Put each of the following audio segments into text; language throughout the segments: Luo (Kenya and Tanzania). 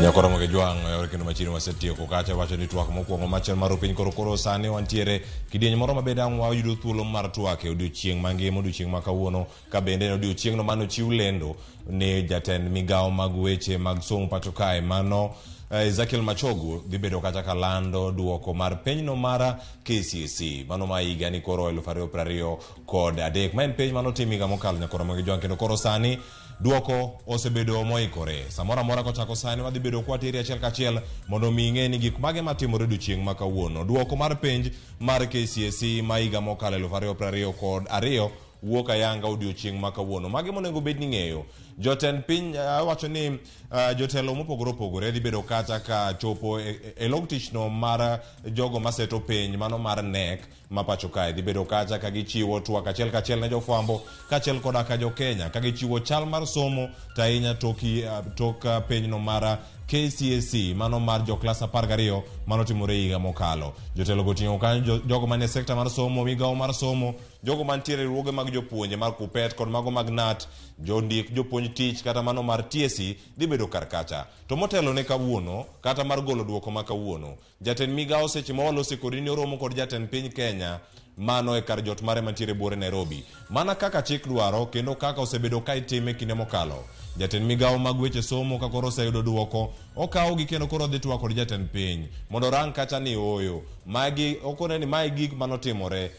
Nyakoro mo ke jwang yore kendo machiro masetio ko kacha wacho ni twak mokwongo machel mar piny koro sani wantiere kidieny moro mabed ang' wayudo thuolo mar twak e odiochieng' mangima odiochieng' ma kawuono ka bende odiochieng'no mano chiw lendo ni jatend migawo mag weche mag somo pacho kae mano Ezekiel Machogu dhi bedo kacha kalando duoko mar penyno mara KCSE mano ma higa ni koro 2023 kod adek ma en penj mano tim higa mokalo nyakoro mo ke jwang kendo koro sani duoko osebedo moikore samora mora kochako sani wadhi bedo kwateri achiel kachiel mondo mi ing'e ni gik mage matimore odiochieng' ma kawuono duoko mar penj mar KCSE ma higa mokalo 2022 kod ariyo wuok ayanga odiochieng' ma kawuono mage monego bed ni ng'eyo jotend piny wacho ni jotelo mopogore opogore dhi bedo kata ka chopo e log tichno mar jogo maseto penj mano mar NEC ma pacho kae dhi bedo kacha ka gichiwo twak achiel kachiel ne jofwambo kachiel koda ka jo Kenya ka gichiwo chal mar somo to ahinya tok penyno mar KCSE mano mar jo klas 12 mano timore higa mokalo jotelo goting'o kanyo jogo manie sekta mar somo migawo mar somo jogo mantiere riwruoge mag jopuonje mar KUPPET kod mago mag NAT jondik jopuonj tich kata mano mar TSC dhi bedo kar kacha to motelo ne kawuono kata mar golo duoko ma kawuono jatend migawo seche ma walose kod ni oromo kod jatend piny Kenya mano e kar jot mare mantiere buore Nairobi mana kaka chik dwaro kendo kaka osebedo ka itime kinde mokalo jatend migawo mag weche somo ka koro oseyudo duoko okawo gi kendo koro dhi twak kod jatend piny mondo rang kacha ni oyo magi okone ni mai gik manotimore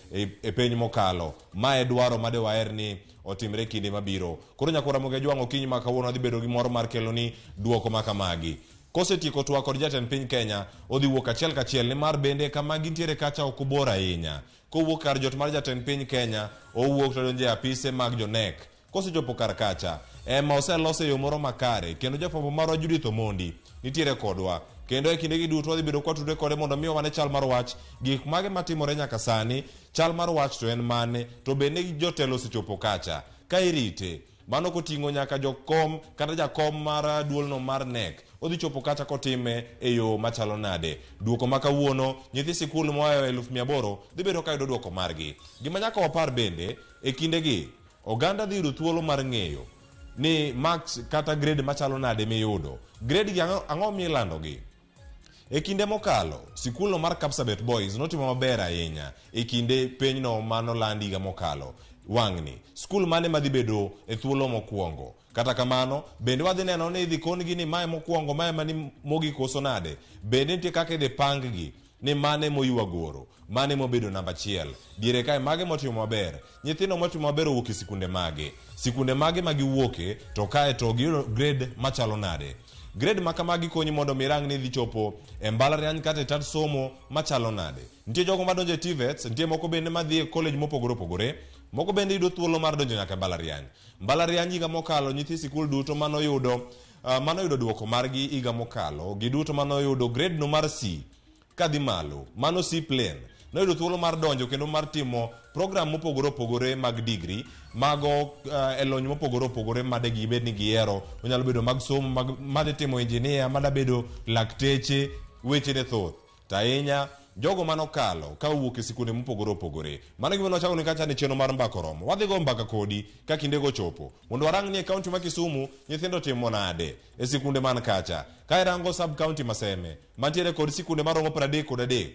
e piny mokalo mae dwaro made waer ni otimre kinde mabiro koro nyakora mo ke jwang' okinyi ma kawuono dhi bedo gi moro mar kelo ni duoko ma kamagi kosetieko twak kod jatend piny Kenya odhi wuok achiel kachiel ni mar bende kama gintiere kacha ok bor ahinya kowuok kar jot mar jatend piny Kenya owuok to donjo e apise mag jo NEC kosechopo kar kacha ema oselose yo moro makare kendo jafwambo marwa Judith Omondi nitiere kodwa kendo e kinde gi duto wadhi bedo kwatudre kode mondo miyo wane chal mar wach gik mage matimore nyaka sani chal mar wach to en mane to bende jotelo osechopo kacha ka irite mano koting'o nyaka jokom kata jakom mar duolno mar NEC odhi chopo kacha kotime e yo machalo nade duoko ma kawuono nyithi sikul moayo 1800 dhi bedo ka yudo duoko margi gima nyaka wapar bende e kinde gi oganda dhi yudo thuolo mar ng'eyo ni marks kata grade machalo nade miyudo grade gi ang'o milando gi e kinde mokalo sikulno mar Kapsabet Boys notimo maber ahinya e kinde penyno mano landi higa mokalo wang'ni skul mane madhi bedo e thuolo mokwongo kata kamano bende wadhi neno ni idhi kon gi ni mae mokwongo mae mani mogi koso nade bende nitie kaka idhi pang gi ni mane moywa goro mane mobedo namba 1 diere kae mage motimo maber nyithindo motimo maber owuok e sikunde mage magiwuoke to kae to giyudo grade machalo nade grade makamagi konyi mondo mirang ni dhi chopo e mbalariany kata e tat somo machalo nade nitie jogo madonjo e TVETs nitie moko bende madhi e college mopogore opogore moko bende yudo thuolo mar donjo nyaka mbalariany higa mokalo nyithi sikul duto mano yudo duoko margi higa mokalo giduto mano yudo grade no mar C kadhi malo mano C plain noyudo thuolo mar donjo kendo mar timo program mopogore opogore mag degree mago elony mopogore opogore made gibed ni gihero onyalo bedo mag somo made timo engineer mada bedo lakteche weche ne thoth tahinya jogo manokalo ka wuok e sikunde mopogore opogore mano gima nochako ni kacha ni chenro mar mbaka romo wadhi go mbaka kodi ka kinde go chopo mondo warang ni e kaunti ma Kisumu nyithindo timo nade e sikunde man kacha ka irango sub county Maseme mantiere kod sikunde maromo 33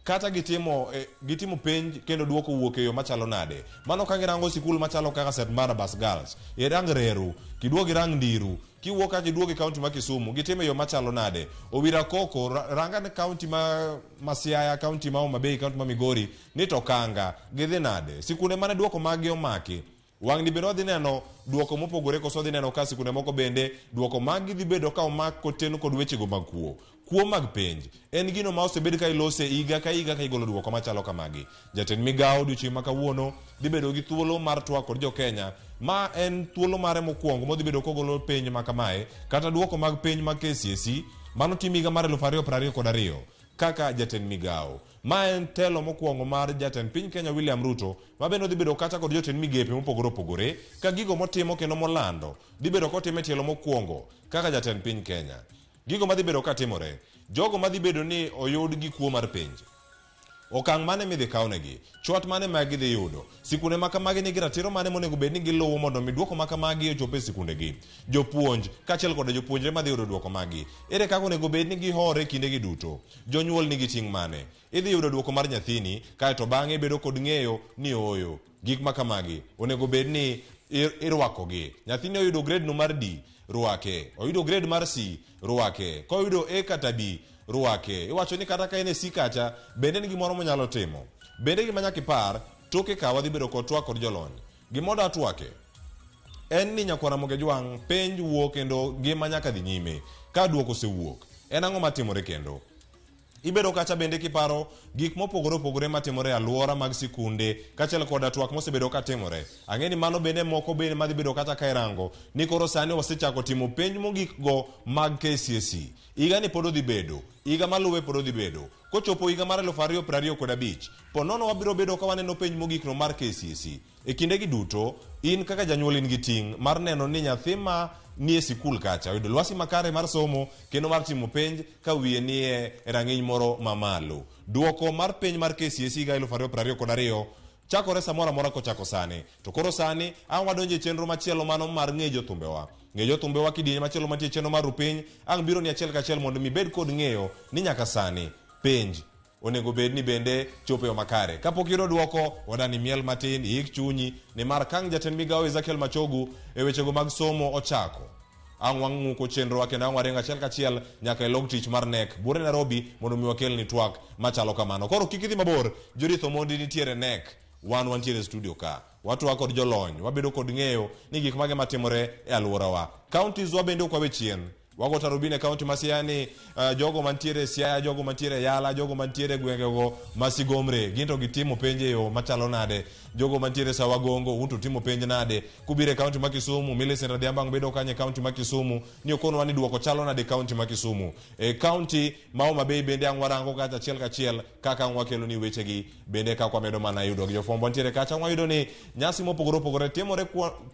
kata gitimo penj kendo duoko wuok e yo machalo nade mano ka girango sikul machalo kaka St Barnabas Girls irang Reru kiduogi rang Ndiru kiwuok ka kiduogi kaunti ma Kisumu gitimo yo machalo nade Owira Koko ranga ne kaunti ma Siaya kaunti ma Homa Bay kaunti ma Migori ni to Kanga gidhi nade sikunde mane duoko magi omaki wang' ni bendo dhi neno duoko mopogore koso dhi neno ka sikunde moko bende duoko magi dhi bedo ka omak koteno kod weche go mag kuo mag penj en gino ma osebed ka ilose higa ka igolo duoko machalo kamagi jatend migawo odiochieng' ma kawuono dhi bedo gi thuolo mar twak kod jo Kenya ma en thuolo mare mokwongo modhi bedo kogolo penj ma kamae kata duoko mag penj mag KCSE mano tim higa mar 2022 kaka jatend migawo ma en telo mokwongo mar jatend piny Kenya William Ruto ma bende dhi bedo kata kod jotend migepe mopogore opogore ka gigo motimo kendo molando dhi bedo kotime tielo mokwongo kaka jatend piny Kenya gigo madhi bedo ka timore jogo madhi bedo ni oyud gi kuo mar penj okang' mane midhi kawnegi, chwat mane ma gidhi yudo, sikunde ma kamagi nigi ratiro mane monego bed ni giluwo mondo mi duoko ma kamagi ochop e sikundegi, jopuonj kaachiel kod jopuonjre madhi yudo duoko magi, ere kaka onego bed ni gihore kindegi duto, jonyuol nigi ting' mane, idhi yudo duoko mar nyathini kaeto bang'e ibedo kod ng'eyo ni ooyo gik ma kamagi onego bed ni irwakogi. Nyathini oyudo grade no mar D, rwake. Oyudo grade mar C, rwake. Koyudo A kata B, rwake. Iwacho ni kata ka en e C kacha, bende ni gimoro monyalo timo. Bende gima nyaka ipar, toke ka wadhi bedo kod twak kod jolony. Gimoda twake en ni nyakwara Moge Jwang' penj wuok kendo gima nyaka dhi nyime. Ka duoko osewuok, en ang'o matimore kendo? Ibedo kacha bende kiparo gik mopogore opogore matimore alwora mag sikunde kaachiel kod twak mosebedo ka timore. Ang'e ni mano bende moko bende madhi bedo kata ka irango ni koro sani wasechako timo penj mogik go mag KCSE. Higa ni pod odhi bedo, higa maluwe pod odhi bedo. Kochopo higa mar 2025, ponono wabiro bedo ka waneno penj mogik no mar KCSE. E kindegi duto, in kaka janyuol in gi ting' mar neno ni nyathi ma ni e sikul kacha oyudo lwasi makare mar somo kendo mar timo penj ka wiye ni e rang'iny moro mamalo. Duoko mar penj mar KCSE higa 2022 chakore samora mora kochako sani. To koro sani ang' wadonjo e chenro machielo mano mar ng'e jothumbewa. Ng'e jothumbewa kidieny machielo mantie chenro mar rupiny ang' biro ni achiel kachiel mondo mi bed kod ng'eyo ni nyaka sani penj onego bed ni bende chopo yo makare. Kapok yudo duoko, wadani miel matin, ik chunyi, ni mar kang' jatend migawo Ezekiel Machogu e wechego mag somo ochako. Ang' wang'uko chenro wake na warenga achiel kachiel nyaka e log tich mar NEC bure Nairobi mondo mi wakel ni twak machalo kamano. Koro kik idhi mabor, Judith Omondi nitiere NEC, wantiere studio ka. Watwa kod jolony, wabedo kod ng'eyo ni gik mage matimore e alworawa. Counties wabende ok wawe chien. Wago Tarubine County masiani, jogo mantiere Siaya, jogo mantiere Yala, jogo mantiere gwengego masigomre, ginto gitimo penje yo machalo nade, jogo mantiere Sawagongo, unto timo penje nade, kubire County ma Kisumu, Millicent Adhiambo bedo kanye County ma Kisumu, ni okono wani duoko chalo nade County ma Kisumu. County ma Homa Bay bende ang' warango kata achiel kachiel kaka ang' wakelo ni wechegi bende kaka wamedo mana yudo. Jofwambo mantiere kacha ang' wayudo ni nyasi mopogore opogore timore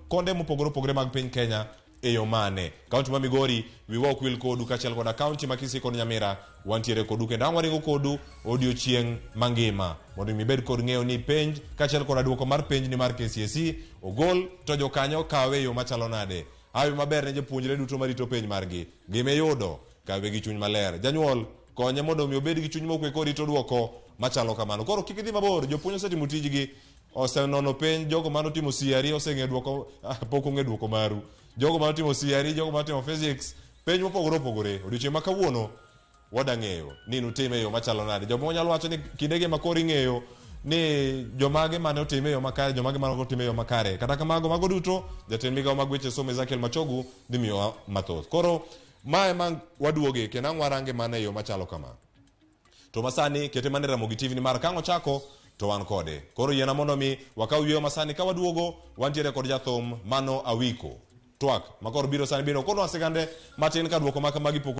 konde mopogore opogore mag piny Kenya eyo mane. County ma Migori wiwa ok wil kodu kaachiel koda County ma Kisii kod Nyamira wantiere kodu kendo ang' waringo kodu odiochieng' mangima mondo mi bed kod ng'eyo ni penj kaachiel koda duoko mar penj ni mar KCSE ogol to jokanyo kawe yo machalo nade. Hayo maber ne jopuonjre duto marito penj margi. Gimiyudo kawe gi chuny maler. Janyuol konye mondo mi obed gi chuny mokwe korito duoko machalo kamano. Koro kik idhi mabor, jopuonj osetimo tijgi, osenono penj, jogo mano timo CRE oseng'e duoko, pok ong'e duoko maru. Jogo ma timo CRE, jogo ma timo physics, penj mopogore opogore. Odiochieng' ma kawuono wada ng'eyo ni nutime yo machalo nade. Jomo nyalo wacho ni kindege ma kori ng'eyo ni jomage mane otime yo makare, jomage mane otime yo makare. Kata kamago mago duto jatend migawo mag weche somo Ezekiel Machogu dhi miyo mathoth. Koro mae ma waduoge kendo ang' warange mana yo machalo kama. To masani kete mane Ramogi TV ni mar kang' ochako to wan kode. Koro yiena mondo mi wakaw yweyo masani ka waduogo wantiere kod jathum Mano Awiko. Twak makoro biro sani biro kono asigande matin ka duoko maka magi pok